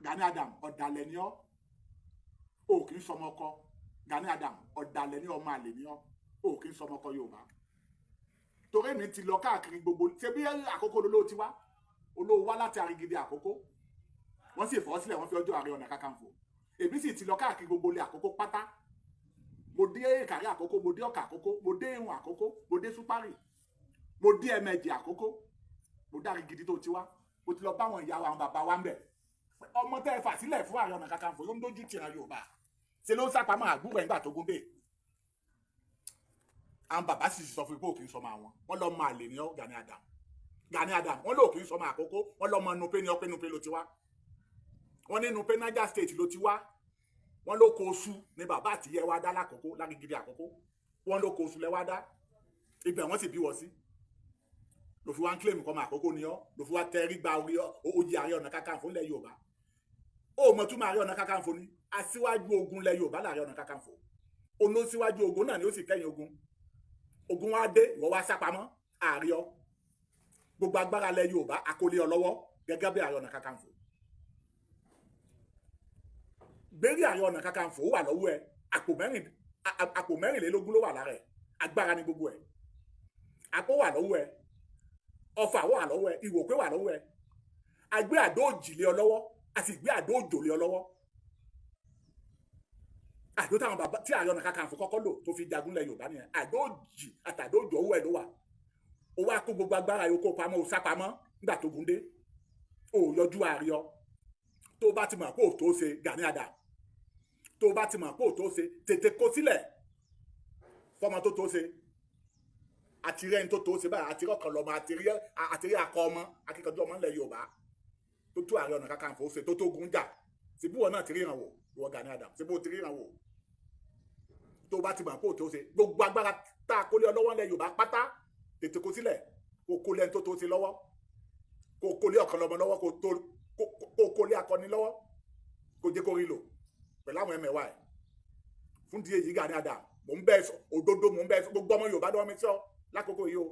Gani Adam ọ̀dàlẹ̀ ni ọ́ o kì í sọmọkọ Gani Adam ọ̀dàlẹ̀ ni ọmọ àlè ni ọ́ o kì í sọmọkọ Yorùbá torí mi ti lọ káàkiri gbogbo ṣe bí àkókò olówó ti wá olówó wá láti Arigidi àkókò wọ́n sì fọ́ sílẹ̀ wọ́n fi ọjọ́ Ààrẹ Ọ̀nà Kakanfò èmi sì ti lọ káàkiri gbogbo ilé àkókò pátá mo dé Ìkàrí àkókò mo dé Ọ̀kà àkókò mo dé Ìhùn àkókò mo dé Súpárì mo dé Ẹ̀mẹ̀jì àkókò mo dé Arigidi tó ti wá mo ti lọ bá àwọn ìyá wa àwọn bàbá wa ń bẹ̀ ọmọ tẹ́ ẹ fà sílẹ̀ fún Ààrẹ Ọ̀nà Kakanfò ló ń dójú tìran Yorùbá ṣe ló ń sápamọ́ àgbúrò ẹ̀ńgbà tó gúndé àwọn bàbá sì sọ fún ipò òkè sọmọ àwọn wọn lọ máa lè ní ọ Gani Adam wọn lọ òkè sọmọ àkókò wọn lọ mọ Nupe ní ọpẹ Nupe ló ti wá wọn ní Nupe Niger State ló ti wá wọn ló kó oṣù ní bàbá àtìyẹ wa dá lákòókò Lágídí àkókò wọn ló kó oṣù lẹ wá dá ibẹ̀ wọn sì bí wọ sí ló fi wá ń claim kọmọ àkókò ni ọ ló fi wá tẹrí gba orí oyè Ààrẹ Ọ̀nà Kakanfò lẹ Yorùbá ó mọ túmọ̀ Ààrẹ Ọ̀nà Kakanfò ni aṣíwájú ogun lẹ Yorùbá l'Ààrẹ Ọ̀nà Kakanfò olóṣíwájú ogun náà ni ó sì kẹ́yìn ogun wa dé ìwọ wá sápamọ́ ààrẹ ọ gbogbo agbára lẹ Yorùbá àkọlé ọ lọ́wọ́ gẹ́gẹ́ bí Ààrẹ Ọ̀nà Kakanfò gbérí Ààrẹ Ọ̀nà Kakanfò wà lọ́wọ́ ẹ àpò mẹ́rìnlélógún ló wà lára ẹ agbára ni gbogbo ẹ àpò wà lọ́wọ́ ẹ ọfà wà lọ́wọ́ ẹ ìwòpé wà lọ́wọ́ ẹ agbé àdó òjì lé ọ lọ́wọ́ a sì gbé àdó òjò lé ọ lọ́wọ́ àdó táwọn bàbá tí Ààrẹ Ọ̀nà Kakanfò kọ́kọ́ lò tó fi jagun lẹ Yorùbá nìyẹn àdó òjì àtàdó òjò owó ẹ ló wà ó wá kó gbogbo agbára yòókù pamọ́ ó sápamọ́ nígbà tó gúndé ó yọjú ààrẹ ọ tó bá ti mọ̀ pé ò tó ṣe Gani Adam tó bá ti mọ̀ pé ò tó ṣe tètè kó sílẹ̀ fọmọ tó ṣe àtìrẹ́ ní tó ṣe báyìí àtìrẹ́ ọkàn lọ́mọ àtìrẹ́ akọ ọmọ akíkanjú ọmọ ńlẹ̀ Yorùbá tó tó Ààrẹ Ọ̀nà Kakanfò ṣe tó gun jà síbí wọn náà ti ríran wò ìwọ Gani Adam síbí wọn ti ríran wò tó bá ti mọ̀ pé ò tó ṣe gbogbo agbára tá a kólé ọlọ́wọ́ ńlẹ̀ Yorùbá pátá tètè kó sílẹ̀ kó kólé ẹni tó ṣe lọ́wọ́ kó kólé ọkàn lọ́mọ lọ́wọ́ kó kólé akọni lọ́wọ́ kó jẹ́ kó rí lò pẹ̀lú àwọn ẹmẹ̀wà ẹ̀ fún díẹ̀ yìí Gani Adam mò ń bẹ́ òdodo mò ń bẹ́ gbogbo ọmọ Yorùbá dọ́wọ́ mi sọ lákòókò yìí o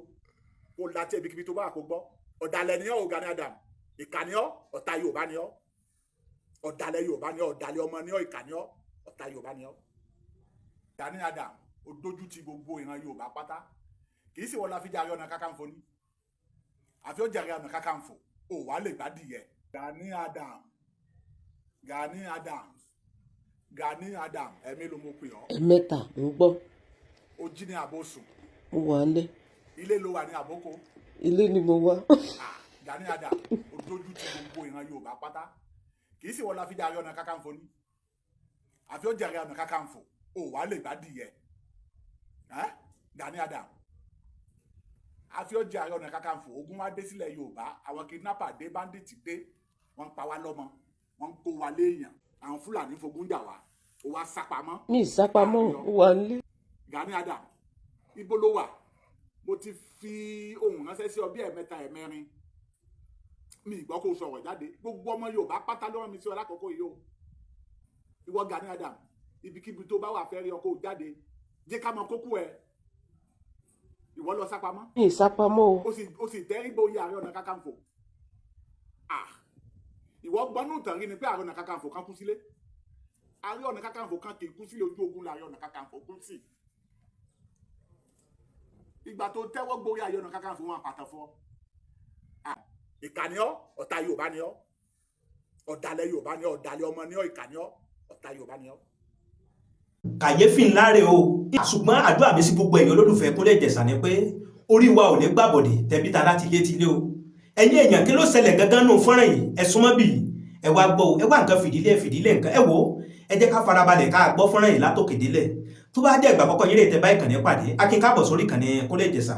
kó láti ibikíbi tó bá àkó gbọ́ ọ̀dàlẹ̀ ni ọ́ o Gani Adam ìkà ni ọ́ ọ̀tá Yorùbá ni ọ́ ọ̀dàlẹ̀ Yorùbá ni ọ́ ọ̀dàlẹ̀ ọmọ ni ọ́ ìkà ni ọ́ ọ̀tá Yorùbá ni ọ́ Gani Adam ó dójú ti gbogbo ìran Yorùbá pátá kì í sì wọ́n la fi jẹ́ Ààrẹ Ọ̀nà Kakanfò ni àfi ó jẹ́ Ààrẹ Ọ̀nà Kakanfò ó wà lè bá dìyẹ Gani Adam Gani Adam Gani Adam ẹ̀mí ló mọ̀ pé ọ́. ẹ̀mẹ́ta ń gbọ́. ó jí ní àbòsùn. mo wà ń lé. ilé ló wà ní àbókò. ilé ni mo wá. Gani Adam ó dójú ti gbogbo ìran Yorùbá pátá kì í sì wọ́n la fi jẹ́ Ààrẹ Ọ̀nà Kakanfò ni àfi ó jẹ́ Ààrẹ Ọ̀nà Kakanfò ó wà lè bá dìyẹ Gani Adam àfi ó jẹ́ Ààrẹ Ọ̀nà Kakanfò ogun wá dé sílẹ̀ Yorùbá àwọn kidnapper dé bandit dé wọ́n pa wá lọ́mọ wọ́n kó wa léèyàn àwọn Fúlàní fogun jà wá ó wá sápamọ́. ní ìsápamọ́ ó wà nílé. Gani Adam ibo ló wà mo ti fi ohun ránṣẹ́ sí ọ bí ẹ̀mẹ́ta ẹ̀mẹ́rin mi ìgbọ́ kó sọ̀rọ̀ jáde gbogbo ọmọ Yorùbá pátá lọ́wọ́ mi sí ọ lákòókò yìí o ìwọ Gani Adam ibikíbi tó bá wà fẹ́ rí ọkọ̀ jáde jẹ́ ká mọ kókó ẹ̀ ìwọ lọ sápamọ́. ní ìsápamọ́ o. ó sì tẹ́ ìgbò oyè Ààrẹ Ọ̀nà Kakanfò ìwọ gbọ́nú ìtàn rí ni pé Ààrẹ Ọ̀nà Kakanfò kan kú sílé Ààrẹ Ọ̀nà Kakanfò kan kì í kú sílé ojú ogun la Ààrẹ Ọ̀nà Kakanfò kú sí ìgbà tó tẹ́wọ́ gborí Ààrẹ Ọ̀nà Kakanfò wọn pàtàkì fọ́ ìkà ni ọ́ ọ̀tá Yorùbá ni ọ́ ọ̀dàlẹ̀ Yorùbá ni ọ́ ọ̀dàlẹ̀ ọmọ ni ọ́ ìkà ni ọ́ ọ̀tá Yorùbá ni ọ́. kàyéfì ńlá rè o ṣùgbọ́n àdúrà mi sí gbogbo ẹ̀yin olólùfẹ́ Kúnlé Ìjẹ̀ṣà ni pé orí wa ò ní gbàbọ̀dẹ̀ tẹ̀bí ta láti lé tilé o ẹ̀yin èèyàn kí ló ṣẹlẹ̀ gangan nù fọ́nrán yìí ẹ súnmọ́ bì ẹ wá gbọ́ ẹ wá nǹkan fìdílé nǹkan ẹ wò ẹ jẹ́ ká farabalẹ̀ ká gbọ́ fọ́nrán yìí látòkè délẹ̀ tó bá jẹ́ ìgbà àkọ́kọ́ yín lè tẹ bá ìkànnì pàdé akin káàbọ̀ sórí ìkànnì Kúnlé Ìjẹ̀ṣà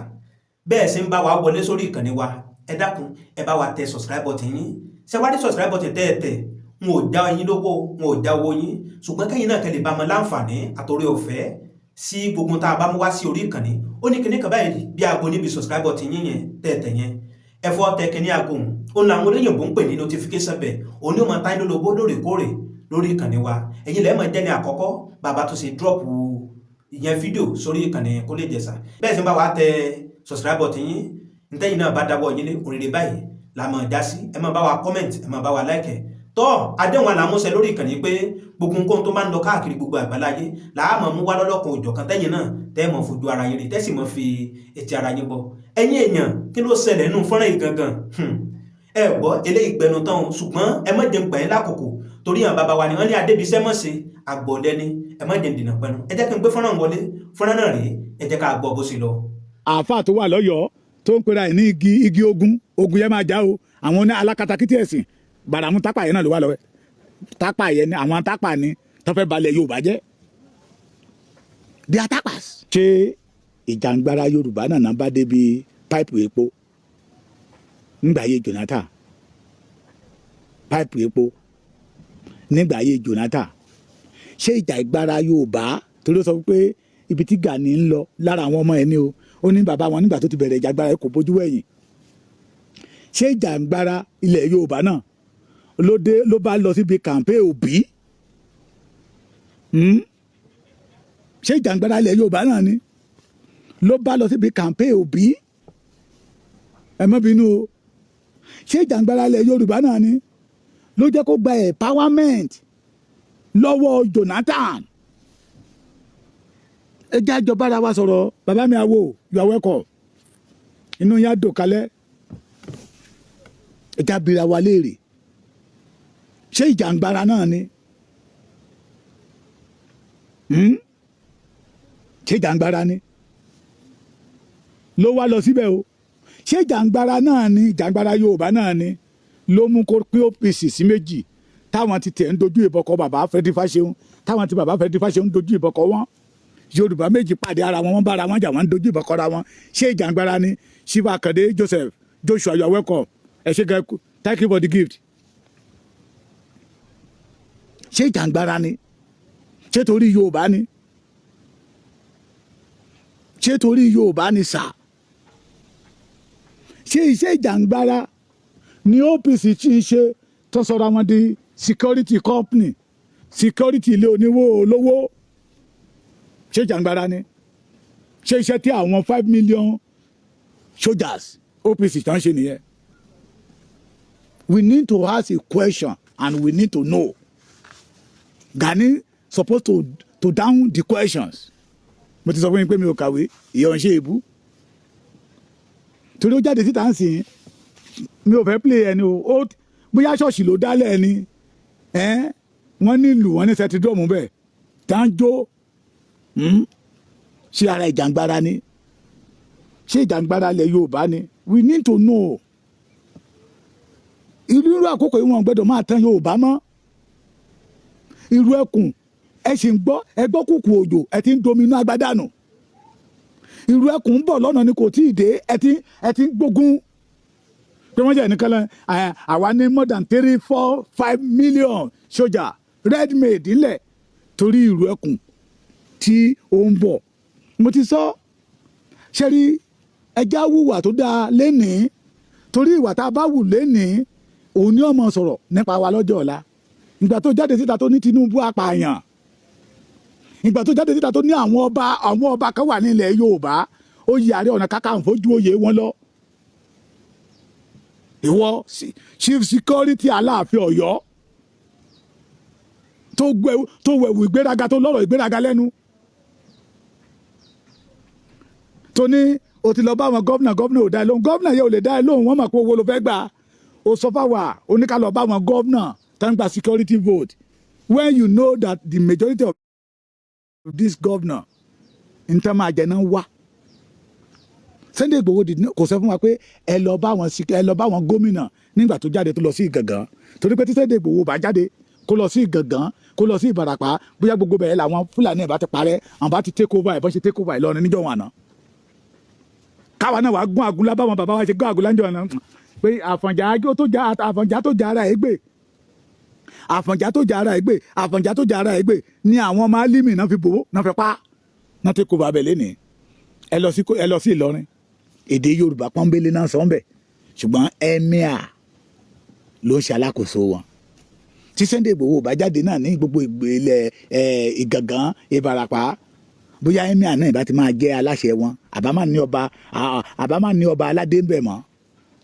bẹ́ẹ̀ sì ń bá wa wọlé sórí ìkànnì wa ẹ dákun ẹ bá wa tẹ subscribe button yín ṣe wá ní subscribe button tẹ́ n ò já yín lówó n ò já owó yín ṣùgbọ́n kẹ́yìn náà kẹ́lẹ̀ bá mọ láǹfààní àtòrí ọ̀fẹ́ sí gbogbo tá a bá mú wá sí orí ìkànnì ó ní kíní kan báyìí bí aago níbi subscribe button yín yẹn tẹ́ yẹn ẹ fọ́ tẹ kíní aago ó làwọn olóyìnbó ń pè ní notification bell òun ni ó máa táyé lólobó lóòrèkóòrè lórí ìkànnì wa ẹ̀yin lẹ́ẹ̀ máa jẹ́ ní àkọ́kọ́ bàbá tó ṣe drop ìyẹn fídíò sórí ìkànnì Kúnlé Ìjẹ̀ṣà bẹ́ẹ̀ sì ń bá wa tẹ subscribe button yín ntẹ́yìn náà bá dáwọ́ yín lé òrìrì báyìí la máa já sí ẹ máa bá wa comment ẹ máa bá wa like tọ́ àdéhùn àlàmúṣẹ lórí ìkànnì pé gbogbo nǹkan tó máa ń lọ káàkiri gbogbo àgbáláyé làámọ̀ mú wá lọ́lọ́kan òjọ̀kan tẹ́yìn náà tẹ́ẹ̀mọ̀ fojú ara yín rí tẹ́sì mọ̀ fi etí ara yín gbọ́ ẹ̀yin èèyàn kí ló ṣẹlẹ̀ nínú fọ́nrán yìí gangan ẹ gbọ́ eléyìí gbẹnu tán ṣùgbọ́n ẹ má jẹ́ ń gbà yín lákòókò torí àwọn bàbá wa ni wọ́n ní adébíṣẹ́ mọ̀ sí àgbọ̀dẹ ni ẹ má jẹ́ ń dènà pẹ́nu ẹ jẹ́ kí n gbé fọ́nrán wọlé fọ́nrán náà rèé ẹ jẹ́ ká gbọ́ bó ṣe lọ. àáfàá tó wà lọ́yọ̀ọ́ tó ń pera ẹ̀ ní igi ogun yẹn máa já o àwọn ní alákatakítí ẹ̀sìn bàràmú tápà yẹn náà ló wà lọ́wọ́ tápà yẹn ni àwọn tápà ni tó fẹ́ balẹ̀ Yorùbá jẹ́ they are tapas. ṣé ìjàngbara Yorùbá náà bá débi páìpù epo nígbà ayé Jonathan páìpù epo nígbà ayé Jonathan ṣé ìjàngbara Yorùbá tó ló sọ pé ibi tí Gani ń lọ lára àwọn ọmọ ẹ̀ ni o ó ní bàbá wọn nígbà tó ti bẹ̀rẹ̀ ìjàngbara kò bójú wẹ̀yìn ṣé ìjàngbara ilẹ̀ Yorùbá náà ló bá lọ síbi kàǹpé Òbí ṣé ìjàngbara ilẹ̀ Yorùbá náà ni ló bá lọ síbi kàǹpé Òbí ẹ má bínú o ṣé ìjàngbara ilẹ̀ Yorùbá náà ni ló jẹ́ kó gba empowerment lọ́wọ́ Jonathan ẹ jẹ́ àjọba ara wa sọ̀rọ̀ bàbá mi àwò you are welcome inú yá dò kalẹ̀ ẹ jẹ́ abira wa léèrè ṣé ìjàngbara náà ni ṣé ìjàngbara ni ló wá lọ síbẹ̀ o ṣé ìjàngbara náà ni ìjàngbara Yorùbá náà ni ló mú kó pín OPC sí méjì táwọn ti tẹ̀ ń dojú ìbọn kọ bàbá Fẹ́dí Fáṣẹ̀hùn táwọn ti bàbá Fẹ́dí Fáṣẹ̀hùn ń dojú ìbọn kọ wọn Yorùbá méjì pàdé ara wọn bára wọn jà wọn ń dojú ìbọn kọra wọn ṣé ìjàngbara ni Shiva Akande Joseph Joshua you are welcome ẹ ṣe gẹ thank you for the gift ṣé ìjàngbara ni ṣé torí Yorùbá ni ṣé torí Yorùbá ni sà ṣé iṣẹ́ ìjàngbara ni OPC tí ń ṣe tó sọ̀rọ̀ wọn di security company security ilé oníwó olówó ṣé ìjàngbara ni ṣé iṣẹ́ tí àwọn 5 million soldiers OPC tó ń ṣe nìyẹn we need to ask a question and we need to know Gani supposed to down the questions mo ti sọ fún yín pé mi ò kàwé ìyọ̀ ń ṣe èbú torí ó jáde síta ń sìn mi ò fẹ́ play ẹni o bóyá ṣọ́ọ̀ṣì ló dálẹ̀ ẹni wọ́n nílùú wọ́n ní sẹ́tìdọ́ọ̀mù bẹ́ẹ̀ tá ń jó ṣé ara ìjàngbara ni ṣé ìjàngbara ilẹ̀ Yorùbá ni we need to know irú àkókò yìí wọn gbọ́dọ̀ máa tán Yorùbá mọ́ irú ẹkùn ẹ sì ń gbọ́ ẹ gbọ́ kùkù òjò ẹ ti ń dominú agbádànù irú ẹkùn ń bọ̀ lọ́nà ni kò tí ì dé ẹ ti ń gbógun pé wọ́n jẹ́ nìkan lẹ́ àwa ní more than 3, 4, 5 million sójà red made ńlẹ̀ torí irú ẹkùn tí ó ń bọ̀ mo ti sọ ṣe rí ẹja wùwà tó dáa lénìí torí ìwà tá a bá wù lénìí òun ni ọmọ sọ̀rọ̀ nípa wa lọ́jọ́ ọ̀la ìgbà tó jáde síta tó ní Tinubu apààyàn ìgbà tó jáde síta tó ní àwọn ọba kan wà ní ilẹ̀ Yorùbá oyè Ààrẹ Ọ̀nà Kakanfò ju oyè wọn lọ ìwọ chief security Aláàfin Ọ̀yọ́ tó wẹ̀wù ìgbéraga tó lọ́rọ̀ ìgbéraga lẹ́nu tó ní o ti lọ bá àwọn gómìnà ò dá ẹ lóhùn gómìnà yẹn ò lè dá ẹ lóhùn wọ́n mọ̀ pé owó ló fẹ́ gbà ó sọ fáwà oníkàlọ́ bá àwọn gómìnà tó ń gba security vote when you know that the majority of this governor n tẹ́ máa jẹ náà wá Sunday Igboho kò sọ fún wa pé ẹ lọ bá wọn gómìnà nígbà tó jáde tó lọ sí Ìgàngán torí pé tí Sunday Igboho bá jáde kó lọ sí Ìgàngán kó lọ sí Ìbàràpá bóyá gbogbo bẹ̀rẹ̀ làwọn Fúlàní ẹ̀ bá ti parẹ́ àwọn bá ti take over ẹ̀ bọ́n ṣe take over ẹ̀ lọ́rin níjọ́ wọn àná káwa náà wàá gún àgúnlá báwọn bàbá wa ṣe gún àgúnlá níjọ́ àná pé Àfọ̀njá tó já ara Ẹ̀gbẹ́ Àfọ̀njá tó já ara Ẹ̀gbẹ́ Àfọ̀njá tó já ara Ẹ̀gbẹ́ ni àwọn ọmọ alímì náà fi bò náà fi pa náà take over abẹ lẹ́nìí ẹ lọ sí Ìlọrin èdè Yorùbá pọ́nbélé náà sọ ń bẹ̀ ṣùgbọ́n emir ló ń ṣe alákòóso wọn tí Sunday Igboho bá jáde náà ní gbogbo ilẹ̀ Ìgàngán Ìbàràpá bóyá emir náà ìbá ti máa jẹ́ aláṣẹ wọn àbá má ní ọba aládé ń bẹ̀ mọ́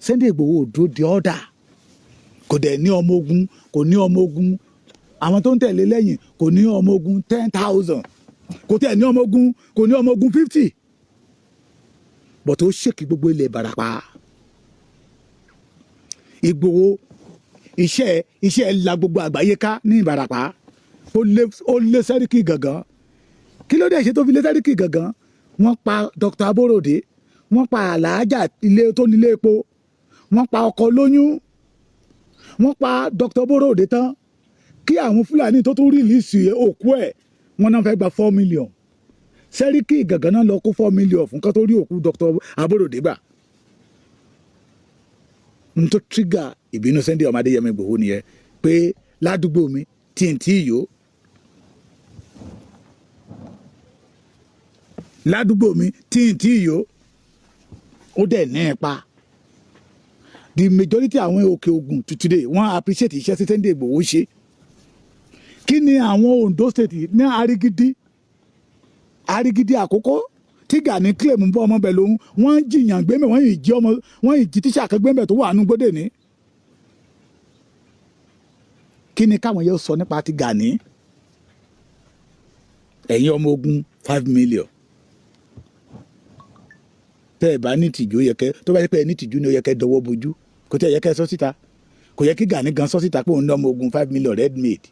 Sunday Igboho dúró di ọ́dà kò kò dẹ̀ ní ọmọ ogun, kò ní ọmọ ogun, àwọn tó ń tẹ̀lé lẹ́yìn kò ní ọmọ ogun 10,000, kò tẹ̀ ní ọmọ ogun, kò ní ọmọ ogun 50, but ó ṣèkì gbogbo ilẹ̀ Ìbàràpá. Ìgbòho iṣẹ́ la gbogbo àgbáyé ká ní Ìbàràpá, ó lé Sẹ́ríkì Gàngán. Kí ló dé ṣe tó fi lé Sẹ́ríkì Gàngán? Wọ́n pa Dr. Aborode, wọ́n pa Àlàájà ilé tó nílé epo, wọ́n pa ọkọ lóyún, wọ́n pa Dr. Aborode tán kí àwọn Fúlàní tó tún rìlíìsì òkú ẹ̀ wọ́n náà fẹ́ gba 4 million. Sẹ́ríkì Gàngán náà lọ kó 4 million fún kán tó rí òkú Dr. Aborode gbà. N tó trigger ìbínú Sunday ọmọ Adéyẹmọ Ìgbòho nìyẹn pé ládùúgbò mi TNT yó, ládùúgbò mi TNT yó, ó dẹ̀ ní ipa. The majority àwọn Òkè Ògùn today wọ́n appreciate iṣẹ́ tí Sunday Ìgbòho ṣe. Kí ni àwọn Ondo State ní Arigidi Àkókò tí Gani claim ń bọ́ ọmọ bẹ̀ lòun, wọ́n jiyàn gbẹ́mẹ̀, wọ́n yìí jí tíṣà kan gbẹ́mẹ̀ tó wà nù gbọ́dẹ̀ ní. Kí ni káwọn yẹn sọ nípa ti Gani? Ẹ̀yin ọmọ ogun 5 million. Tẹ́ ẹ bá ní tìjú yẹ kẹ́, tó bá yẹ pé ẹ ní tìjú ni ó yẹ kẹ́ dọwọ́ bojú, kò tẹ́ ẹ yẹ kẹ́ sọ síta, kò yẹ kí Gani gan sọ síta pé òun ní ọmọ ogun 5 million red made.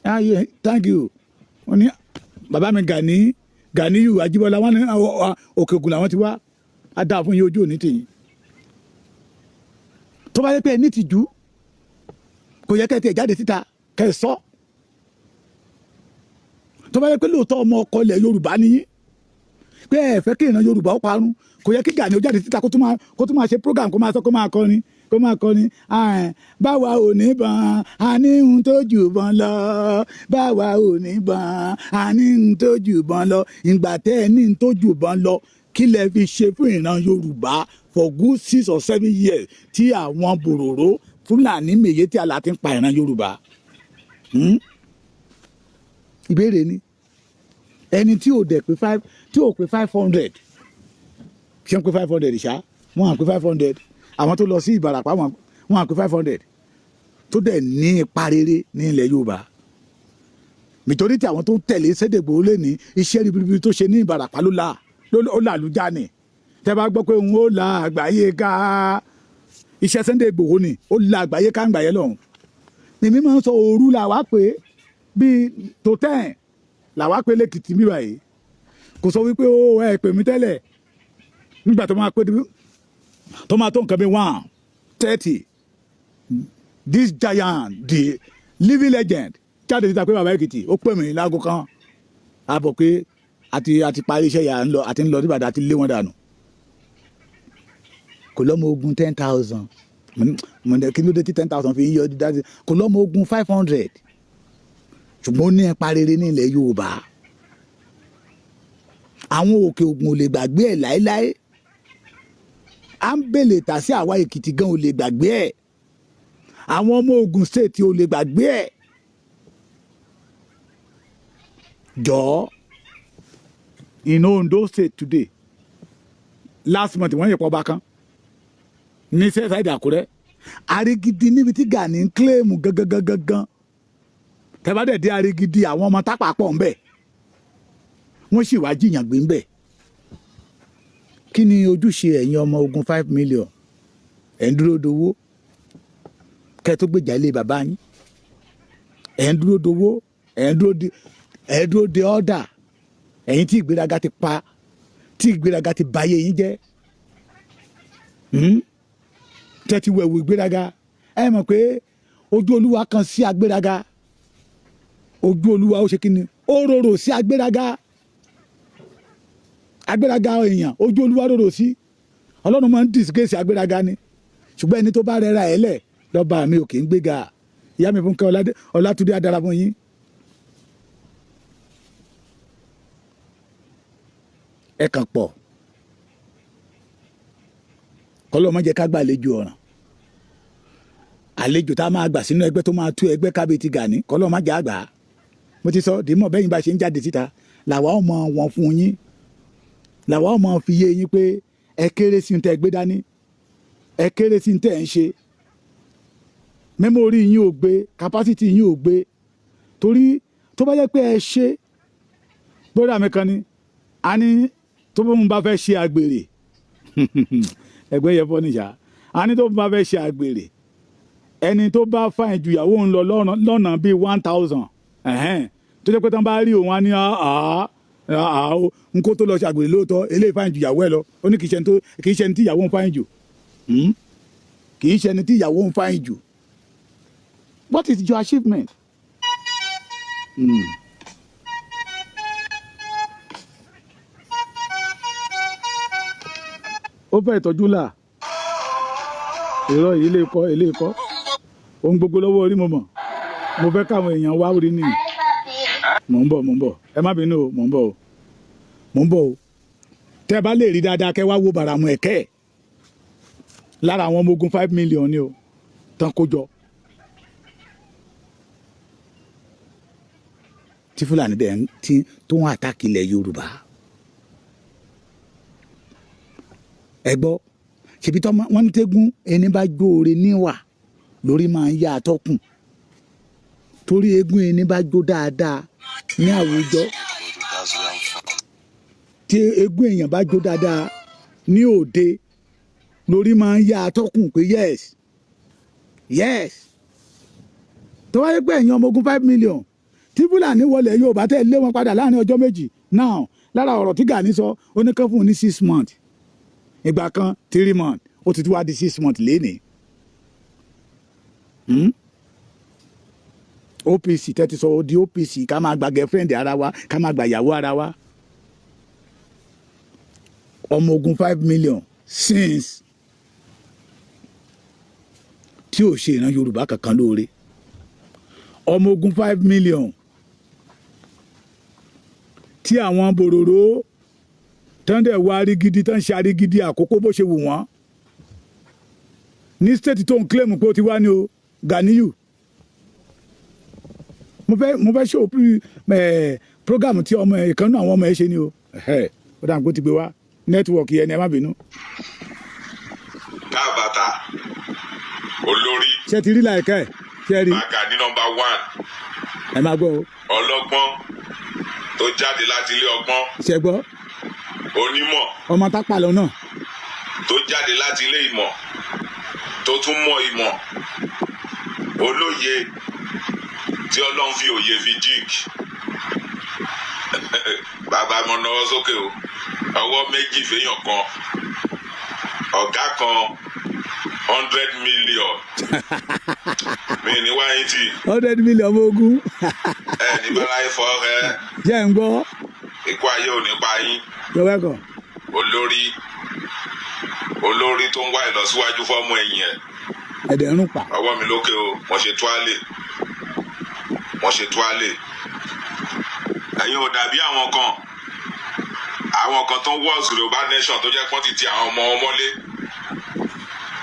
Yeah, thank you. Wọ́n ní bàbá mi Ganiyu Ajíbọ́lá, wọ́n ní Òkè Ògùn làwọn ti wá, á dáa fún yín, ojú òní tìyín. Tó bá yẹ pé ẹ ní tìjú, kò yẹ kẹ́ tẹ̀ jáde síta kẹ́ ẹ sọ. Tó bá yẹ pé lóòótọ́ ọmọ ọkọ ilẹ̀ Yorùbá nìyí, pé ẹ fẹ́ kí ìran Yorùbá ó parun, kò yẹ kí Gani ó jáde síta kó tún máa ṣe program, kó máa sọ, kó máa kọrin báwa ò ní bàn a ní ohun tó jù bàn lọ, báwa ò ní bàn a ní ohun tó jù bàn lọ. Ìgbà tẹ́ ẹ ní ohun tó jù bàn lọ, kí lẹ fi ṣe fún ìran Yorùbá for good 6 or 7 years tí àwọn bòròró Fúlàní mèyé tí àlá ti ń pa ìran Yorùbá? Ìbéèrè ni ẹni tí ò dẹ̀ pé 500, ṣé ń pé 500 ṣá, wọ́n à ń pé 500, àwọn tó lọ sí Ìbàràpá wọ́n à ń pé 500 tó dẹ̀ ní ipa rere ní ilẹ̀ Yorùbá. Majority àwọn tó tẹ̀lé Sunday Igboho lé ní iṣẹ́ ribiribi tó ṣe ní Ìbàràpá ló làlújá ni. Tẹ́ bá gbọ́ pé òun ó la àgbáyé ká, iṣẹ́ Sunday Igboho ni ó la àgbáyé ká ń gbà yẹn lọ́hùn. Èmi máa ń sọ òru làwa pé bíi tó 10 làwa pé lẹ́kìtì mi báyìí, kò sọ wípé ó ẹ pè mí tẹ́lẹ̀ nígbà tó máa pé tó máa tó nǹkan bí 1:30 this giant the living legend jáde síta pé bàbá Èkìtì ó pè mí láago kan àbọ̀ pé àti parí iṣẹ́ yà àti ń lọ nígbàdàn àti lé wọn dànù. Kò lọ́mọ ogun 10,000, kí ló dé tí 10,000 fi yíyọ dídá sí? Kò lọ́mọ ogun 500, ṣùgbọ́n ó ní ipa rere ní ilẹ̀ Yorùbá. Àwọn Òkè Ògùn ò lè gbàgbé ẹ̀ láéláé. À ń bèlè tà sí àwa Èkìtì gan ò lè gbàgbé ẹ̀. Àwọn ọmọ Ògùn State ò lè gbàgbé ẹ̀. Jọ̀ọ́, in Ondo State today, last month wọ́n yẹ pọ̀ bá kan ní sẹ́sáìdì Àkúrẹ́, Arigidi níbi tí Gani ń kílèmù gangan. Tẹ́bá dé Arigidi àwọn ọmọ tápà pọ̀ ń bẹ̀, wọ́n sì wá jiyàn gbé ń bẹ̀. Kí ni ojúṣe ẹ̀yin ọmọ ogun 5 million? Ẹ̀ ń dúró dowó kẹ́ tó gbèjà ilé bàbá yín, ẹ̀ ń dúró dowó, ẹ̀ ń dúró de ọ́dà. Ẹ̀yin tí ìgbéraga ti pa, tí ìgbéraga ti bayé yín jẹ́, tẹ́tí wẹ̀wù ìgbéraga. Ẹ mọ̀ pé ojú Olúwa kan sí agbéraga, ojú Olúwa ó ṣe kí ni, ó rorò sí agbéraga. Agbéraga èèyàn ojú Olúwa rorò sí. Ọlọ́run máa ń disgrace agbéraga ni, ṣùgbọ́n ẹni tó bá rẹra ẹ̀ lẹ̀ lọ́ba mi ò kì í gbéga. Ìyá mi Fúnkẹ́ Ọlátúndé adára fún yín. Ẹ kàn pọ̀, kọ́lọ́ má jẹ́ ká gbà àlejò ọ̀ràn. Àlejò tá a máa gbà sínú ẹgbẹ́ tó máa tú ẹgbẹ́ kábíyèsí Gani, kọ́lọ́ má jẹ́ àgbà. Mo ti sọ dìímọ̀ bẹ́yìn bá ṣe ń jáde síta làwa ọmọ wọn fún yín, làwa ọmọ fi yé yín pé ẹ kéré sí tẹ gbé dání. ẹ kéré sí tẹ̀ ń ṣe mẹ́mórì yín ò gbé capacity yín ò gbé torí tó bá jẹ́ pé ẹ ṣe bóyá mi kan ni a ní tó bá ń bá fẹ́ ṣe àgbèrè ẹgbẹ́ yẹn fọ́ níjà a ní tó bá fẹ́ ṣe àgbèrè ẹni tó bá fàìn ju ìyàwó ń lọ lọ́nà bíi 1000 tó jẹ́ pé tán bá rí òun á ní n kó tó lọ ṣe àgbèrè lóòótọ́ eléyìí fàìn ju ìyàwó ẹ lọ ó ní kì í ṣe ẹni tí ìyàwó ń fàìn jù kì í ṣe ẹni tí ìyàwó ń fàìn jù. What is your achievement? Ó fẹ́ ìtọ́jú là irọ́ ilé ikọ́ ohun gbogbo lọ́wọ́ orí mo mọ̀ mo fẹ́ káwọn èèyàn wá orí nìyí mò ń bọ̀ ẹ má bínú o mò ń bọ̀ o tẹ́ bá lè rí dáadáa kẹ́ wá wo bàràmù ẹ̀kẹ́ lára àwọn ọmọ ogun 5 million ni o tán kó jọ tí Fúlàní dẹ̀ tó ń àtàkì ilẹ̀ Yorùbá ẹ gbọ́ ṣèbí tó wọ́n ń tẹ́gùn ẹni bá jóore níwà lórí máa ń yá àtọ́kùn torí eégún ẹni bá jó dáadáa ní àwùjọ tí eégún èèyàn bá jó dáadáa ní òde lórí máa ń yá àtọ́kùn pé yes tó wáyé pé ẹ̀yin ọmọ ogun 5 million tí Fúlàní wọlé Yorùbá tẹ́ lé wọn padà láàrin ọjọ́ méjì now lára ọ̀rọ̀ tí Gani sọ ó ní kán fún un ní 6 months ìgbà kan 3 months ó ti tún wá di 6 months lénìí OPC tẹ́tí sọ di OPC ká máa gba girlfriend ara wa ká máa gba ìyàwó ara wa ọmọ ogun 5 million since tí ò ṣe ìran Yorùbá kankan lóore ọmọ ogun 5 million tí àwọn bòròró tán dẹ̀ wá arígidi tán ṣe arígidi àkókò bó ṣe wù wọ́n ní state tó ń claim pé ó ti wá ní o Ganiyu mo fẹ́ ṣe program tí ọmọ ìkànnì àwọn ọmọ ẹ ṣe ni o ó dà kó ti gbé wá network yẹn ni ẹ má bínú. káàbàtà olórí ṣe ti rí láìka ẹ ṣe rí. Gani number 1. ẹ máa gbọ́ o. ọlọ́gbọ́n tó jáde láti ilé ọgbọ́n. ṣe gbọ́. onímọ̀. ọmọ tápà lọ́nà. tó jáde láti ilé ìmọ̀ tó tún mọ̀ ìmọ̀ olóye tí Ọlọ́run fi òye fi jíìkì bàbá mo náwó sókè o ọwọ́ méjì fèèyàn kan ọ̀gá kan 100 million mi ní wáyé tí 100 million ọmọ ogun. ẹ ní bára ifọ̀ rẹ. jẹ́ ń gbọ́. ikú ayé ò ní pa yín. You're welcome. olórí tó ń wá ìlọsíwájú fọ́mọ ẹ̀yìn ẹ̀. ẹ̀dẹ̀ ń pa. ọwọ́ mi lókè o wọ́n ṣe tuálè. ẹ̀yin ò dàbí àwọn kan tó ń wọ́ Yorùbá nation tó jẹ́ pọ́n ti ti àwọn ọmọ wọn mọ́lé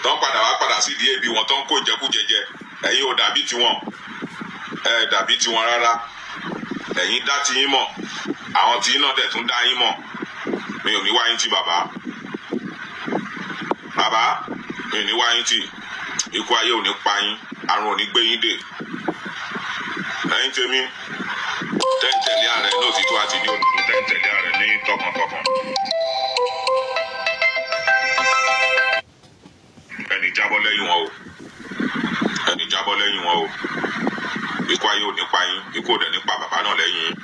tó ń padà sí ìdí ebi wọn tó ń kó ìjẹkújẹ jẹ ẹ̀yin ò dàbí tiwọn dàbí tiwọn rárá ẹ̀yin dá ti yín mọ̀ àwọn tí yín náà dẹ̀ tún dá yín mọ̀ mi ò ní wá yín tì bàbá mi ò ní wá yín tì ikú ayé ò ní pa yín àrùn ò ní gbé yín dè ẹ̀yin tèmi tẹ́ǹtẹ̀lé ààrẹ lóòtítọ́ àti ní òdodo tẹ́ǹtẹ̀lé ààrẹ ní tọkàntọkàn. ẹni jábọ́ lẹ́yìn wọn o ikú ayé ò ní pa yín ikú ò dẹ̀ ní pa bàbá náà lẹ́yìn yín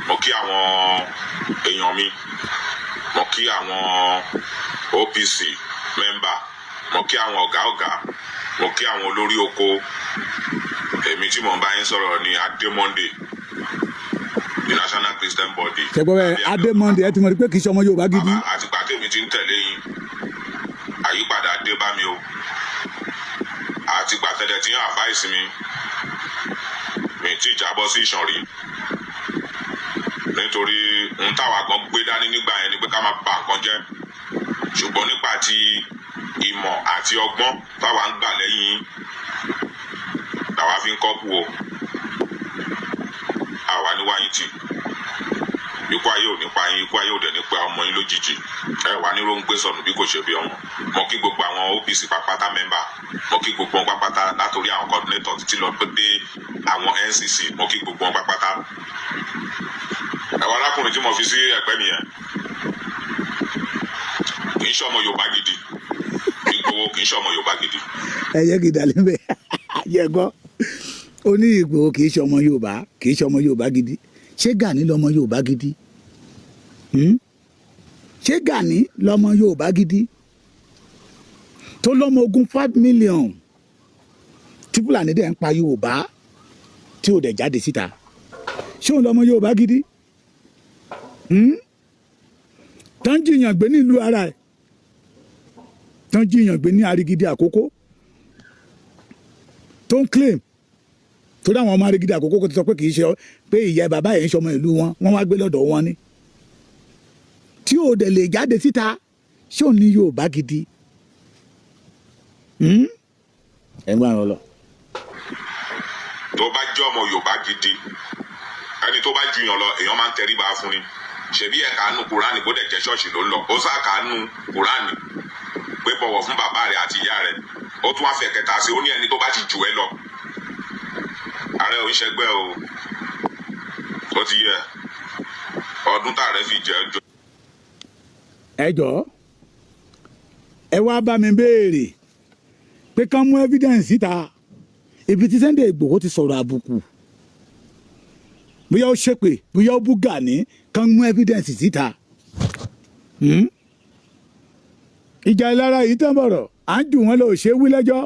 mo kí àwọn èèyàn mi mo kí àwọn OPC mẹ́mbà mo kí àwọn ọ̀gá mo kí àwọn olórí oko èmi tí mo ń bá yín sọ̀rọ̀ ní Adémọ́ndé the National Christian Body. ṣẹ́gbọ́n bẹ́ẹ̀ Adémọ́ndé ẹ ti mọ̀ ní pé kì í ṣe ọmọ Yorùbá gidi. àtìgbà tèmi ti ń tẹ̀lé yín àyípadà dé bá mi o àtìgbà tẹ̀lẹ̀ tí yín àbáìsí mi tí jábọ́ sí ìṣànrí nítorí ohun táwa gan gbé dání nígbà yẹn ni pé ká máa bà nǹkan jẹ́ ṣùgbọ́n nípa ti ìmọ̀ àti ọgbọ́n táwa ń gbà lẹ́yìn làwa fi ń kọ́kù o àwa ní wáyé tì ikú ayé ò ní pa yín ikú ayé ò dẹ̀ ní pa ọmọ yín lójijì ẹ wà ní róńgbé sọnù bí kò ṣe bí ọmọ. mo kí gbogbo àwọn OPC pápátá mẹ́mbà, mo kí gbogbo wọn pápátá látòrí àwọn coordinator títí lọ dé àwọn NCC, mo kí gbogbo wọn pápátá. Ẹ̀wọ̀n arákùnrin tí mo fi sí ẹ̀gbẹ́ mi yẹn kì í ṣe ọmọ Yorùbá gidi. Ìgbòho kì í ṣe ọmọ Yorùbá gidi. ẹ yẹ kí dalẹ́ bẹ́ẹ̀ yẹ gbọ́ ó ní Ìgbòho kì í ṣe ọmọ Yorùbá, kì í ṣe ọmọ Yorùbá gidi. Ṣé Gani lọmọ Yorùbá gidi? Ṣé Gani lọmọ Yorùbá gidi tó lọ́mọ ogun 5 million tí Fúlàní dẹ̀ ń pa Yorùbá tí ò dẹ̀ jáde síta? Ṣé òun lọmọ Yorùbá gidi? Tán jiyàn gbé nílùú ara ẹ̀, tán jiyàn gbé ní Arigidi Àkókó, tó ń claim tó dáwọn ọmọ Arigidi Àkókó kó ti sọ pé kì í ṣe pé ìyá bàbá ẹ̀ ń ṣọmọ ìlú wọn, wọ́n wá gbé lọ́dọ̀ wọn ni, tí ò dẹ̀ lè jáde síta. Ṣé òun ní Yorùbá gidi? ẹ gbà wọn lọ. Tó bá jẹ́ ọmọ Yorùbá gidi, ẹni tó bá ju yàn lọ èèyàn máa ń tẹríba fún ni. Ṣebí ẹ kàánú Kùránì bó dẹ̀ jẹ́ ṣọ́ọ̀ṣì ló ń lọ, ó sá kàánú Kùránì pé bọ̀wọ̀ fún bàbá rẹ̀ àti ìyá rẹ̀, ó tún wá fẹ̀ kẹta sí, ó ní ẹni tó bá ti jù ẹ lọ. Ààrẹ oníṣẹ́gbẹ́ o, ó ti yẹ ọdún tààrẹ fi jẹ́ ọjọ́. ẹ jọ̀ọ́ ẹ wá bá mi béèrè pé kán mú evidence síta ibi tí Sunday Igboho ti sọ̀rọ̀ àbùkù, bóyá ó ṣépè, bóyá ó bú Gani, kán mú evidence síta. Ìjà ìlara yìí tán bọ̀rọ̀, à ń jù wọ́n lọ ṣe wí lẹ́jọ́.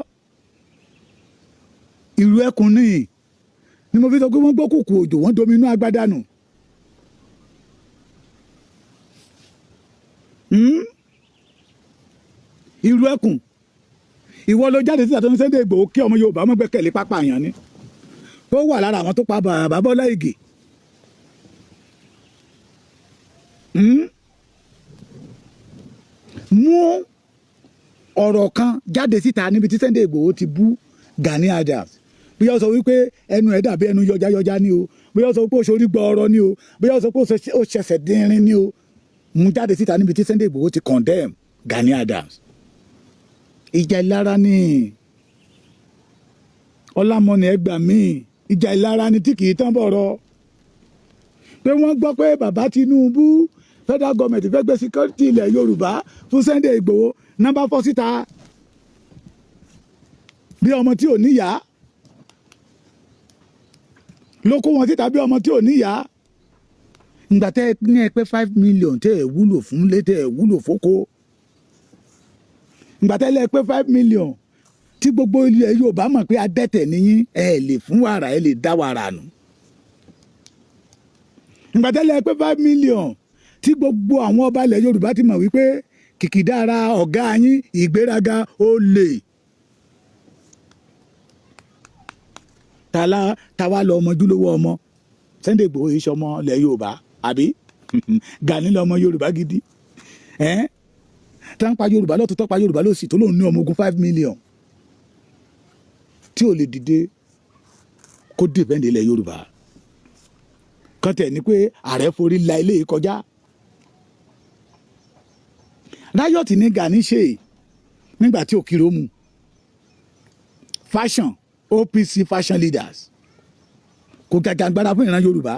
Ìlú ẹkùn ni mo fi sọ pé wọ́n gbọ́ kùkù òjò, wọ́n domi inú agbádá nù. Ìlú ẹkùn, ìwọ ló jáde síta tó ní Sunday Igboho kí ọmọ Yorùbá mọ́ gbẹ́kẹ̀lé pápá àyàn ni, tó wà lára àwọn tó pa bàbá Bọ́lá Ìgè. Mú ọ̀rọ̀ kan jáde síta níbi tí Sunday Igboho ti bú Gani Adams, bóyá ó sọ wípé ẹnu ẹ̀ dàbí ẹnu yọjáyọjá ni o, bóyá ó sọ pé ó ṣorí gbọ́ọ̀rọ̀ ni o, bóyá ó sọ pé ó ṣẹ̀ṣẹ̀ dínrín ni o. Mú jáde síta níbi tí Sunday Igboho ti condemn Gani Adams. Ìjà ìlara ni ọlámọ́ni ẹgbà míì, ìjà ìlara ni tí kì í tán bọ̀rọ̀. Pé wọ́n gbọ́ pé bàbá Tinubu federal government fẹ́ gbé security ilẹ̀ Yorùbá fún Sunday Igboho, nọ́mbà 4 síta bí ọmọ tí ò níyà, ló kó wọn síta bí ọmọ tí ò níyà. Ìgbà tẹ́ ní ẹ pé 5 million tẹ́ ẹ wúlò fún lé, tẹ́ ẹ wúlò fóko. Ìgbà tẹ́ lẹ pé 5 million tí gbogbo ilẹ̀ Yorùbá mọ̀ pé adẹ́tẹ̀ níyín, ẹ lè fún wàrà, ẹ lè dá wàrà nù. Ìgbà tẹ́ lẹ pé 5 million tí gbogbo àwọn ọba ilẹ̀ Yorùbá ti mọ̀ wípé kìkìdára ọ̀gá yín ìgbéraga ó lè. Tàwa lọ ọmọjúlówó ọmọ Sunday Igboho yìí ṣọmọ ilẹ̀ Yorùbá àbí? Gani lọmọ Yorùbá gidi. Tá ń pa Yorùbá lọ́tún tó pa Yorùbá lọ́sì tó lóun ní ọmọ ogun 5 million tí ò lè dìde kó dìbẹ́ǹdì ilẹ̀ Yorùbá. Kan tẹ̀ ní pé ààrẹ forí la ilé yìí kọjá. Ráyọ̀tì ní Gani ṣe nígbà tí òkìrò mu fashion OPC fashion leaders kò jàjàgbara fún ìran Yorùbá.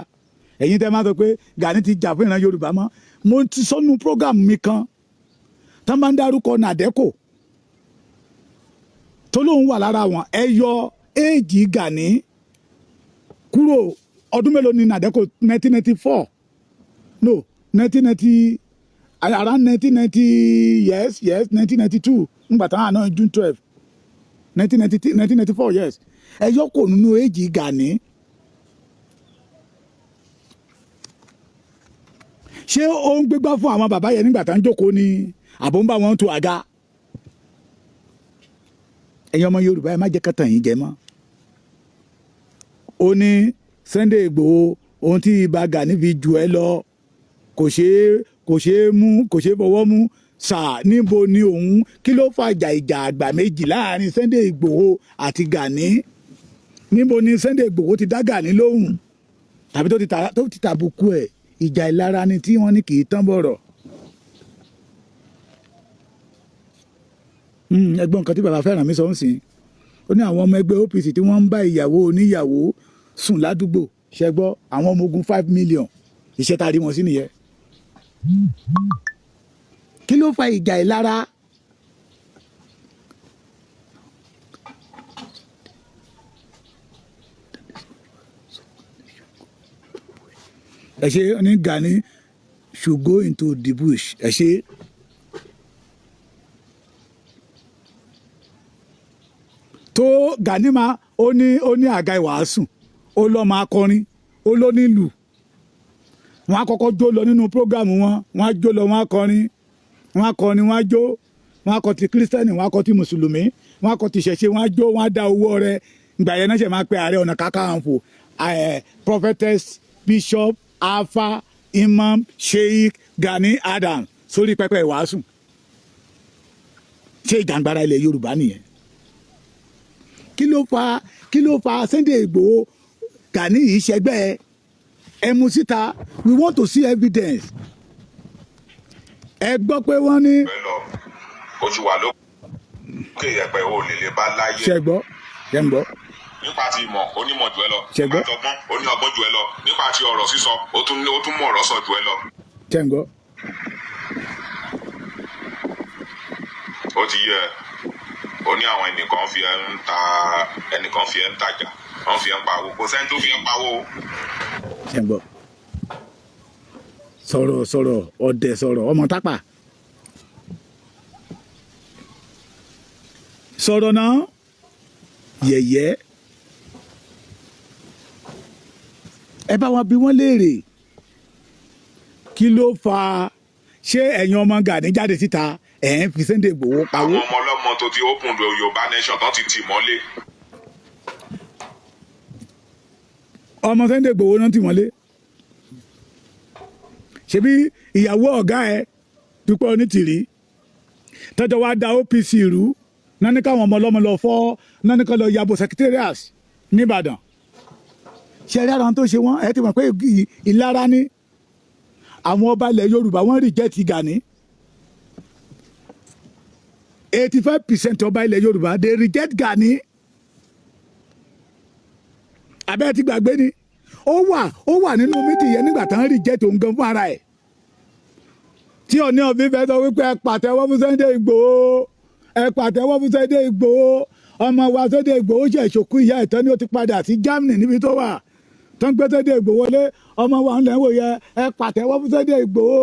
Ẹ̀yin tẹ́ máa sọ pé Gani ti jà fún ìran Yorùbá mọ́. Mo ti sọ́nu program mi kan tán bá ń dárúkọ Nàdẹ́kò tó lóun wà lára wọn, ẹ yọ éèjì Gani kúrò. Ọdún mélòó ni Nàdẹ́kò? 1994 no 1990 around 1990 yes 1992 ngbà táwọn àná June 12 1994 yes. Ẹ yọ kò nínú éèjì Gani. Ṣé ó ń gbégbá fún àwọn bàbá yẹn nígbà tá ń jókòó ni àbò ń bá wọn tó àga? Ẹ̀yin ọmọ Yorùbá ẹ má jẹ́ kẹtàn yín jẹ mọ́. Ó ní Sunday Igboho ohun tí ibà Gani fi jù ẹ lọ kò ṣeé mú, kò ṣeé fọwọ́ mú. Níbo ni òun, kí ló fàjà ìjà àgbà méjì láàrin Sunday Igboho àti Gani? Níbo ni Sunday Igboho ti dá Gani lóhùn tàbí tó ti tàbùkù ẹ̀? Ìjà ìlara ni tí wọ́n ní kì í tán bọ̀rọ̀. ẹgbọ́n nǹkan tí bàbá fẹ́ràn mi sọ ń sìn ó ní àwọn ọmọ ẹgbẹ́ OPC tí wọ́n ń bá ìyàwó oníyàwó sùn ládùúgbò ṣẹgbọ́ àwọn ọmọ ogun 5 million iṣẹ́ tá a rí wọn sí nìyẹn. kí ló fa ìjà ìlara? ẹ ṣe ní Gani should go into the bush. ẹ ṣe. tó Gani máa ó ní àga ìwàásù ó lọ máa kọrin ó ló nílùú wọn á kọ́kọ́ jó lọ nínú prógámù wọn á jó lọ wọn á kọrin wọn á jó wọn á kọ ti kírísítẹ́nì wọn á kọ ti mùsùlùmí wọn á kọ ti ṣẹ̀ṣẹ̀ wọn á jó wọn á dá owó rẹ̀ ìgbà yẹn náà ṣe máa pe Ààrẹ Ọ̀nà Kakanfò prophetess bishop alfa imam sheikh Gani Adams sórí pẹpẹ ìwàásù. ṣé ìjàngbara ilẹ̀ Yorùbá nìyẹn? kí ló fa Sunday Igboho Gani yìí ṣẹgbẹ́ ẹ mú síta we want to see evidence. ẹ gbọ́ pé wọ́n ní. oṣù wà lókè ẹ̀pẹ̀ ò lè bá láyé. ṣẹ́gbọ́ ṣẹ́gbọ́. nípa ti ìmọ̀ onímọ̀ jù ẹ lọ. ṣẹ́gbọ́. nípa ti ọgbọ́n oníọgbọ́n jù ẹ lọ. nípa ti ọ̀rọ̀ sísọ ó tún mọ̀ ọ̀rọ̀ sọ jù ẹ lọ. ṣẹ́gbọ́. ó ti yẹ ó ní àwọn ẹnìkan fi ẹ ń tajà wọ́n fi ẹ ń pawó kò sẹ́ni tó fi ẹ ń pawó. ṣẹ́gbọ́. sọ̀rọ̀ ọ̀dẹ̀ sọ̀rọ̀ ọmọ tápà. sọ̀rọ̀ náà yẹ̀yẹ́ ẹ bá wọn bí wọ́n léèrè kí ló fa ṣé ẹ̀yin ọmọ Gani jáde síta ẹ̀ ń fi Sunday Igboho pawó. àwọn ọmọ ọlọ́mọ tó ti open the Yorùbá nation tó ti tì mọ́lé. ọmọ Sunday Igboho náà tì mọ́lé ṣebí ìyàwó ọ̀gá ẹ̀ Dúpẹ́ Onítìrí tọ́jọ́ wá da OPC rú náà ní káwọn ọmọ ọlọ́mọ lọ fọ́ náà ní ká lọ yàbò secretariat nìbàdàn ṣe rí ara tó ṣe wọ́n ẹ ti mọ̀ pé ìlara ní àwọn ọba ilẹ̀ Yorùbá wọ́n reject Gani 85% ọba ilẹ̀ Yorùbá they reject Gani abẹ́ ti gbàgbé ni ó wà nínú mítì yẹn nígbà tán reject òun gan fún ara ẹ̀ tí Ọọ̀ni of Ifẹ̀ sọ wípé ẹ pàtẹ́wọ́ fún Sunday Igboho ẹ pàtẹ́wọ́ fún Sunday Igboho ọmọ wa Sunday Igboho ṣe ìṣòkú ìyá ìtọ́ ni ó ti padà sí Germany níbi tó wà tó ń gbé Sunday Igboho lé ọmọ wa ń lẹ́wọ̀ yẹ ẹ pàtẹ́wọ́ fún Sunday Igboho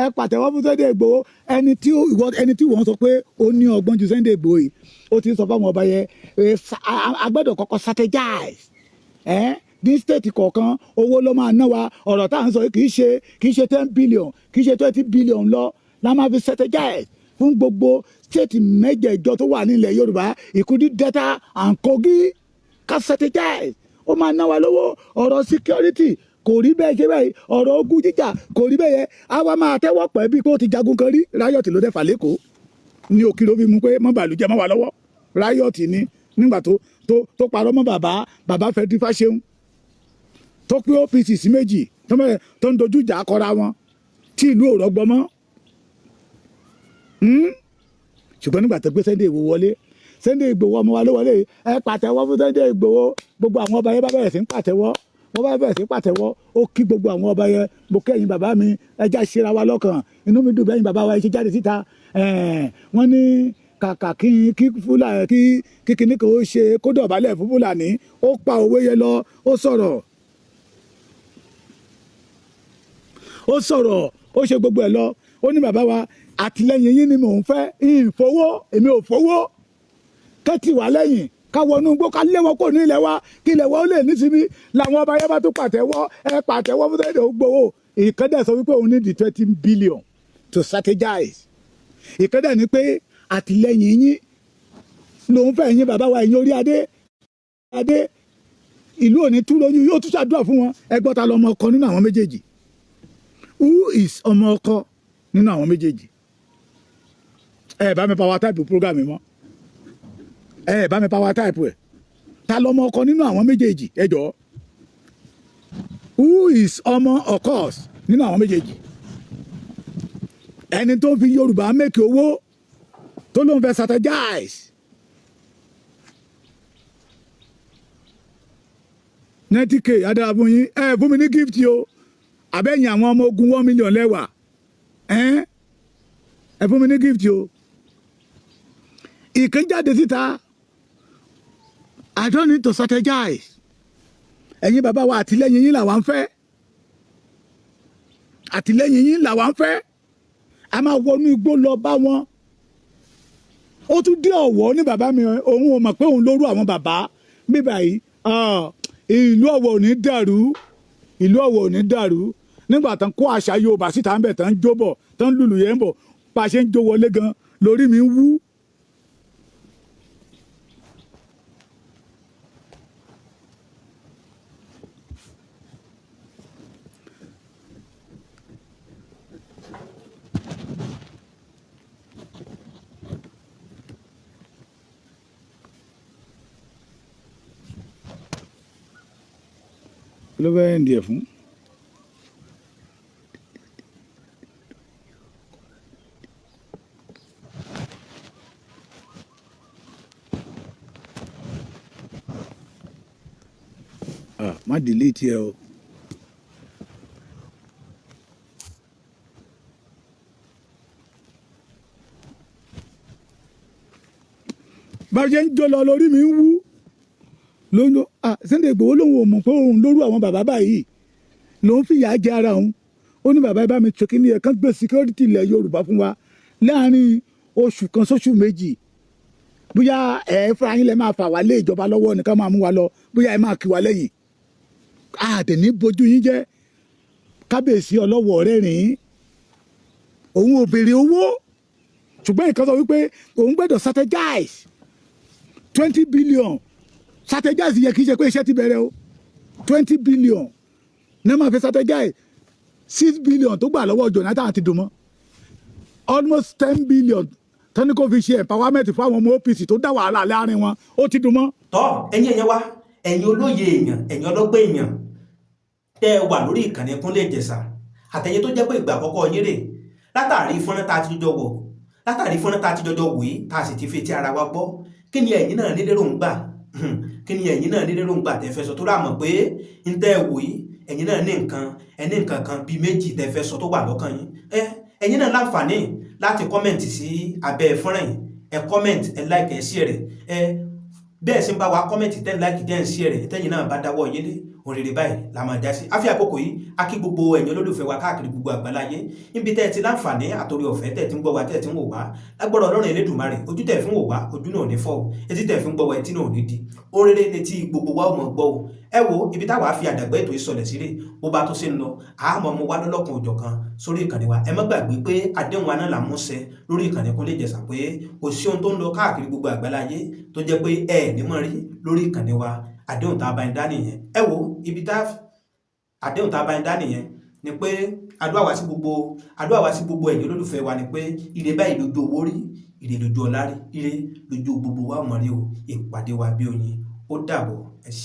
ẹ pàtẹ́wọ́ fún Sunday Igboho ẹni tí wọ́n sọ pé ó ní ọgbọ́n ju Sunday Igboho yìí ó ti sọ fáwọn ọba yẹn a gbọ́dọ̀ kọ́kọ́ strategize ní state kọ̀ọ̀kan owó ló máa ná wa ọ̀rọ̀ tá à ń sọ kì í ṣe 10 billion kì í ṣe 20 billion lọ la máa fi strategize fún gbogbo state mẹ́jẹ̀ẹ̀jọ tó wà nílẹ̀ Yorùbá ìkúdí Delta and Kogi ká strategize ó máa ná wa lówó ọ̀rọ̀ security kò rí bẹ́ẹ̀ ṣe bẹ́ẹ̀ ọ̀rọ̀ ogun jíjà kò rí bẹ́ẹ̀ yẹ àwa máa tẹ́wọ́ pẹ́ bí pé ó ti jagun kan rí riot ló dẹ̀ fà lẹ́kọ̀ọ́ ní òkè ló fi mú pé mọ́ bàlújẹ́ mọ́ wa lọ́wọ́ riot ni nígbà tó parọ́ mọ́ bàbá fẹ́ dífá ṣeun tó pé OPC sí méjì tó ń dojú ìjà kọra wọn tí ìlú ò rọgbọ mọ́ ṣùgbọ́n nígbà tó gbé Sunday Igboho wọlé Sunday Igboho ọmọ wa ló wọlé ẹ pàtẹ́wọ́ fún Sunday Igboho gbogbo àwọn ọba yẹn bá bẹ̀rẹ̀ sí ń pàtẹ́wọ́ wọ́n bá bẹ̀rẹ̀ sí pàtẹ́wọ́ ó kí gbogbo àwọn ọba yẹn mo kẹ́yìn bàbá mi ẹja ṣera wa lọ́kàn inú mi dùn bẹ́yìn bàbá wa ẹ ṣe jáde síta wọ́n ní kàkà kí Fúlàní kí kíní kan ó ṣe kó dọ̀bálẹ̀ fún Fúlàní ó pa òwe yẹn lọ ó sọ̀rọ̀ ó ṣe gbogbo ẹ̀ lọ ó ní bàbá wa àtìlẹ́yìn yín ni mò ń fẹ́ ìfowó èmi ò fowó kẹ́tì wá lẹ́yìn káwọ inú gbó ká lé wọn kò ní ilẹ̀ wa kí ilẹ̀ wa ó lè nísìmí làwọn ọba yẹn bá tún pàtẹ́wọ́ ẹ pàtẹ́wọ́ fún Sunday Igboho ìkẹ́dẹ̀ sọ wípé òun ní di 20 billion to strategize ìkẹ́dẹ̀ ni pé àtìlẹ́yìn yín lòun fẹ́ yín bàbá wa ẹ̀yìn orí adé ìlú òní tú lóyún yóò tún ṣàdúrà fún wọn ẹgbọ́n ta lọmọ ọkọ nínú àwọn méjèèjì who is ọmọ ọkọ nínú àwọn méjèèjì ẹ bá mi power type program mi mọ́ ẹ bá mi power type ẹ ta lọmọ ọkọ nínú àwọn méjèèjì ẹ jọ̀ọ́ who is ọmọ ọkọ nínú àwọn méjèèjì ẹni tó ń fi Yorùbá mẹ́kì owó tó ló ń fẹ́ strategize 90k adára fún yín fún mi ní gift o àbẹ́yìn àwọn ọmọ ogun 1 million lẹ́wà ẹ fún mi ní gift o ìkan jáde síta I don't need to strategize ẹ̀yin bàbá wa àtìlẹ́yìn yín làwa ń fẹ́ àtìlẹ́yìn yín làwa ń fẹ́ a máa wọnú igbó lọ bá wọn ó tún dé Ọ̀wọ̀ ní bàbá mi òun ò mọ̀ pé òun lórú àwọn bàbá bíbá yìí ìlú Ọ̀wọ̀ ò ní dàrú ìlú Ọ̀wọ̀ ò ní dàrú nígbà tán kó àṣà Yorùbá síta ń bẹ̀ tán ń jó bọ̀ tán ń lùlù yẹn ń bọ̀ bá a ṣe ń jó wọlé gan lórí mi ń wú. ló fẹ́ ń di ẹ̀ fún. má delete ẹ o. bá a ṣe ń jó lọ lórí mi ń wú lóyún Sunday Igboho lòun ò mọ̀ pé òun lóru àwọn bàbá báyìí lòun fìyà jẹ ara òun ó ní bàbá bá mi ṣèkí ní ẹ̀kan gbé security ilẹ̀ Yorùbá fún wa láàrin oṣù kan sóṣù méjì bóyá fúnra yín lẹ máa fà wá lé ìjọba lọ́wọ́ nìkan máa mú wa lọ bóyá ẹ máa kí wa lẹ́yìn àdẹ̀ní bojú yín jẹ́ kábíyèsí ọlọ́wọ̀ rẹ́rìn-ín òun ò béèrè owó ṣùgbọ́n ìkan sọ wípé òun gbọ́dọ̀ strategize 20 billion strategize yẹ kì í ṣe pé iṣẹ́ ti bẹ̀rẹ̀ o 20 billion ní máa fi strategize 6 billion tó gbà lọ́wọ́ Jonathan àti dùnmọ́ almost 10 billion tọ́ni kò fi ṣe empowerment fún àwọn ọmọ OPC tó dá wàhálà láàrin wọn ó ti dùnmọ́. tọ́ ẹ̀yin ẹ̀yẹ wa ẹ̀yin olóye èèyàn ẹ̀yin ọlọ́gbọ́n èèyàn tẹ́ ẹ wà lórí ìkànnì Kúnlé Ìjẹ̀ṣà àtẹ̀yẹ tó jẹ́ pé ìgbà àkọ́kọ́ yín rè látàrí fọ́nrán tá a ti jọjọ wò látàrí fọ́nrán tá a ti jọjọ wò yìí tá a sì ti fi ti ara wa gbọ́ kí ni ẹ̀yin náà ní lérògbà kí ni ẹ̀yin náà ní lérògbà tẹ́ fẹ́ sọ tó rà mọ̀ pé ń tẹ́ ẹ wò yìí ẹ̀yin náà ní nǹkan kan bíi méjì tẹ́ fẹ́ sọ tó wà lọ́kàn yín ẹ̀yin náà láǹfààní láti kọ́mẹ̀ntì sí abẹ́ fọ́nrán yìí ẹ kọ́mẹ̀ntì ẹ láìkì ẹ sí rẹ̀ bẹ́ẹ̀ sì ń bá wa kọ́mẹ̀ntì tẹ́ láìkì tẹ́ ń sí rẹ̀ tẹ́yìn náà bá dáwọ́ yé lé òrèrè báyìí la máa dá sí àfi àkókò yìí a kí gbogbo ẹ̀yin olólùfẹ́ wa káàkiri gbogbo àgbáláyé níbi tẹ́ ẹ ti láǹfààní àtòrí ọ̀fẹ́ tẹ́ ẹ ti ń gbọ́ wa tẹ́ ẹ ti ń wò wá lágbọ́dọ̀ Ọlọ́run Elédùmarè ojú tẹ́ ẹ fi ń wò wá ojú náà ní fọ́ etí tẹ́ ẹ fi ń gbọ́ wa etí náà ní di òrèrè létí gbogbo wa ò mọ̀ gbọ́ o ẹ wo ibi táwa fi àdàgbà ètò ìsọlẹ̀ sílé bó bá tó ṣe ń lọ àmọ́ mo wá lọ́lọ́kan òjọ̀ kan sórí ìkànnì wa ẹ má gbàgbé pé àdéhùn wa náà là ń múṣẹ lórí ìkànnì Kúnlé Ìjẹ̀ṣà pé kò sí ohun tó ń lọ káàkiri gbogbo àgbáláyé tó jẹ́ pé ẹ ní mọ̀ rí lórí ìkànnì wa àdéhùn tá a bá ń dá nìyẹn ẹ wo ibi tá àdéhùn tá a bá ń dá nìyẹn ni pé àdúrà wa sí gbogbo ẹ̀yin olólùfẹ́ wa ni pé ire báyìí lójú owó rí ire lójú ọlá rí ire lójú gbogbo wa mọ̀ rí o ìpàdé wa bí oyin ó dàbọ̀ ẹ ṣé.